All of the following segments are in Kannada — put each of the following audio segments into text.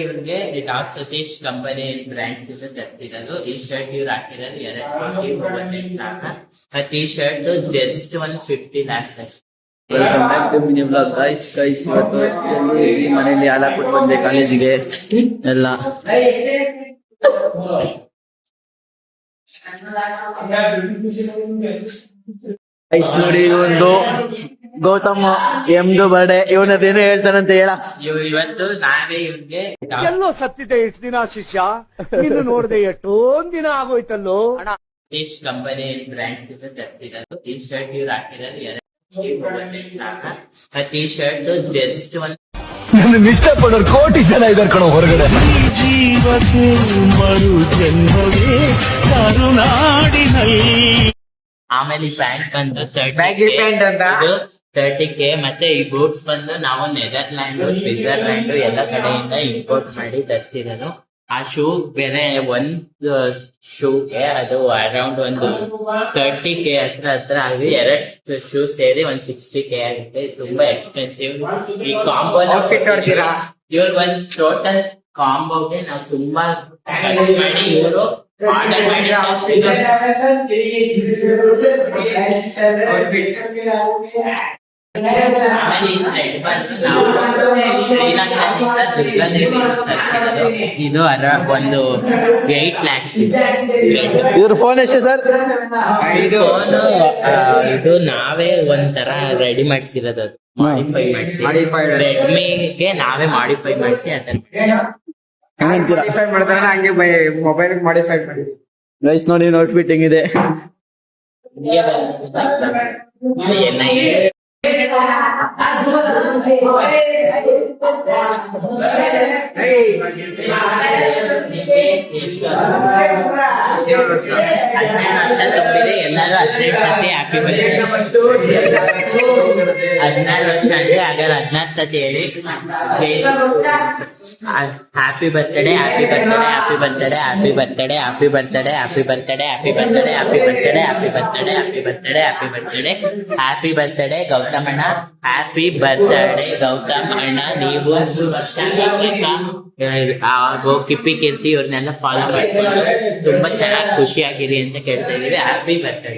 ಇವ್ರಿಗೆ ಡಾಕ್ ಸತೀಶ್ ಕಂಪನಿ ಬ್ರ್ಯಾಂಡ್ ತರ್ತಿರೋದು. ಈ ಶರ್ಟ್ ಇವ್ರು ಹಾಕಿರೋದು 2 ಈ ಶರ್ಟ್ ಜಸ್ಟ್ 150 lakhs ಅಷ್ಟೇ. Welcome back to mini blog guys. ಇವತ್ತು ಈ ಮನೆಯಲ್ಲಿ ಹಾಲು ಹಾಕ್ಬಿಟ್ಟು ಬಂದೆ ಕಾಲೇಜಿಗೆ ಎಲ್ಲ. ಗೈಸ್ ನೋಡಿ, ಒಂದು ಗೌತಮ್ ಎಮ್ದು ಬರ್ಡೇ. ಇವನದೇನು ಹೇಳ್ತಾನಂತ ಹೇಳ. ಇವತ್ತು ನಾವೇ ಇವ್ರಿಗೆ ಎಲ್ಲೋ ಸತ್ತಿದೆ ಎಷ್ಟು ದಿನ ಶಿಷ್ಯ, ನೀನು ನೋಡದೆ ಎಷ್ಟೊಂದ್ ದಿನ ಆಗೋಯ್ತಲ್ಲೋ. ಸತೀಶ್ ಕಂಪನಿ ಬ್ರ್ಯಾಂಡ್ ತರ್ತಿರೋದು. ಈ ಶರ್ಟ್ ಇವ್ರು ಹಾಕಿರೋದು 2 ಈ ಶರ್ಟ್ ಜಸ್ಟ್ ನನ್ನ ಇಷ್ಟಪಡೋರು ಕೋಟಿ ಜನ ಇದಾರೆ ಕಣೋ ಹೊರಗಡೆ. ಜೀವಕ್ಕೆ ಮರು ಜನ್ಮವೇ ಕರುನಾಡಿನಲ್ಲಿ. ಆಮೇಲೆ ಈ ಪ್ಯಾಂಟ್ ಬಂದು ಬ್ಯಾಗಿ ಪ್ಯಾಂಟ್ ಅಂತ 30K. ಮತ್ತೆ ಈ ಬೂಟ್ಸ್ ಬಂದು ನಾವು ನೆದರ್ಲ್ಯಾಂಡ್, ಸ್ವಿಟ್ಜರ್ಲ್ಯಾಂಡ್ ಎಲ್ಲ ಕಡೆಯಿಂದ ಇಂಪೋರ್ಟ್ ಮಾಡಿ ತರಿಸಿರೋದು. ಆ ಶೂ ಬೇರೆ ಒಂದು ಶೂಗೆ ಅದು ಅರೌಂಡ್ ಒಂದು 30K ಹತ್ರ ಆಗಿ 2 ಶೂ ಸೇರಿ 160K ಆಗುತ್ತೆ. ತುಂಬಾ ಎಕ್ಸ್ಪೆನ್ಸಿವ್. ಈ ಕಾಂಬೋ ಇವ್ರ ಒಂದು ಟೋಟಲ್ ಕಾಂಬೋಗೆ ನಾವು ತುಂಬಾ ಖರ್ಚು ಮಾಡಿ ಇವರು ಆರ್ಡರ್ ಮಾಡಿ ಇದು ಒಂದು 8 lakhs. ಇದ್ರ ಫೋನ್ ಎಷ್ಟು ಸರ್? ಇದು ನಾವೇ ಒಂಥರ ರೆಡಿ ಮಾಡಿಸಿರೋದು, ಮಾಡಿಫೈ ಮಾಡಿಸಿ. ರೆಡ್ಮಿಗೆ ನಾವೇ ಮಾಡಿಫೈ ಮಾಡಿಸಿ ಹಂಗೆ ಮೊಬೈಲ್ ಮಾಡಿಫೈ ಮಾಡಿ. ಗೈಸ್ ನೋಡಿ, ನೋಟ್ ಫಿಟ್ಟಿಂಗ್ ಇದೆ. ತುಂಬಿದೆ. ಎಲ್ಲರೂ 15 ಸತಿ ಹ್ಯಾಪಿ ಬರ್ತ್ಡೇ. 16 ವರ್ಷ ಅಂದ್ರೆ ಹಾಗಾದ್ರೆ 16 ಸತಿ ಹೇಳಿ happy birthday, happy birthday, happy birthday, happy birthday, happy birthday, happy birthday, happy birthday, happy birthday, happy birthday, happy birthday, happy birthday, happy birthday Gautam ಅಣ್ಣ, ಹ್ಯಾಪಿ ಬರ್ತ್ಡೇ ಗೌತಮ್ ಅಣ್ಣ. ನೀವು ಕಿಪ್ಪಿ ಕೀರ್ತಿ ಇವ್ರನ್ನೆಲ್ಲ ಫಾಲೋ ಮಾಡ್ಕೊಂಡು ತುಂಬಾ ಚೆನ್ನಾಗಿ ಖುಷಿಯಾಗಿರಿ ಅಂತ ಕೇಳ್ತಾ ಇದೀವಿ. Happy birthday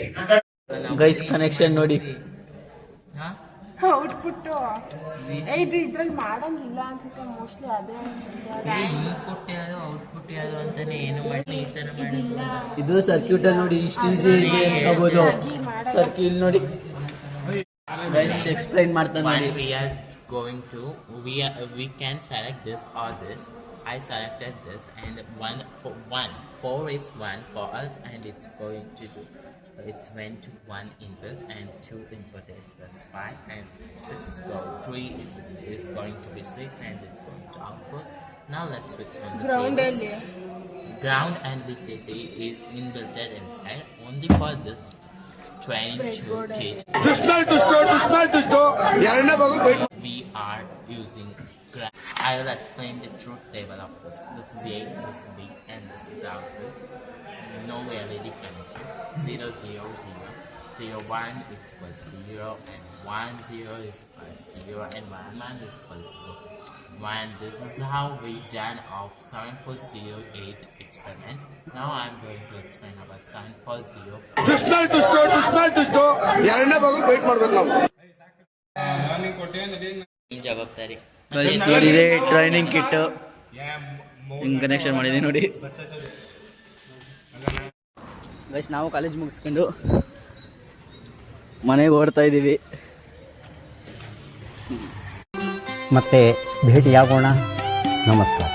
guys. ಕನೆಕ್ಷನ್ ನೋಡಿ. ಔಟ್ಪುಟ್ ಇದ್ರಲ್ಲಿ ಮಾಡಂಗಿಲ್ಲ ಅನ್ಸುತ್ತೆ ಮೋಸ್ಟ್ಲಿ. ಅದೇ ಇನ್ಪುಟ್ ಯಾವುದು ಔಟ್ಪುಟ್ ಯಾವುದು ಅಂತಾನೆ ಏನು ಮಾಡಿ ಈ ತರ ಮಾಡಿಲ್ಲ. ಇದು ಸರ್ಕ್ಯೂಟ್ ಅಲ್ಲಿ ನೋಡಿ ಇಷ್ಟು ಈಸಿ ಇದೆ ಅನ್ಕೋಬಹುದು. ಸರ್ಕ್ಯೂಟ್ ನೋಡಿ ಗೈಸ್, ಎಕ್ಸ್ಪ್ಲೈನ್ ಮಾಡ್ತಾನೆ ನೋಡಿ. We can select this or this. I selected this, and 4 is 1 for us, and it's going to do. It's went to 1 input and 2 input is plus 5 and 6. So 3 is going to be 6 and it's going to output. Now let's switch on the ground and VCC is inbuilt inside only for this 22K. We are using ground. I will explain the truth table of this. This is A, this is B, and this is output. No LED connection. 0 0 0 0 1 is equals 0 and 1 0 is equals 0 and 1 1 is equals 1. This is how we done of 7408 experiment. Now I'm going to explain about 7404. ಜವಾಬ್ದಾರಿ ನೋಡಿ, ಇದೆ ಟ್ರೈನಿಂಗ್ ಕಿಟ್. ಹಿಂಗ್ ಕನೆಕ್ಷನ್ ಮಾಡಿದೆ ನೋಡಿ ಗೈಸ್. ನಾವು ಕಾಲೇಜ್ ಮುಗಿಸ್ಕೊಂಡು ಮನೆಗೆ ಓಡ್ತಾ ಇದ್ದೀವಿ. ಮತ್ತೆ ಭೇಟಿಯಾಗೋಣ. ನಮಸ್ಕಾರ.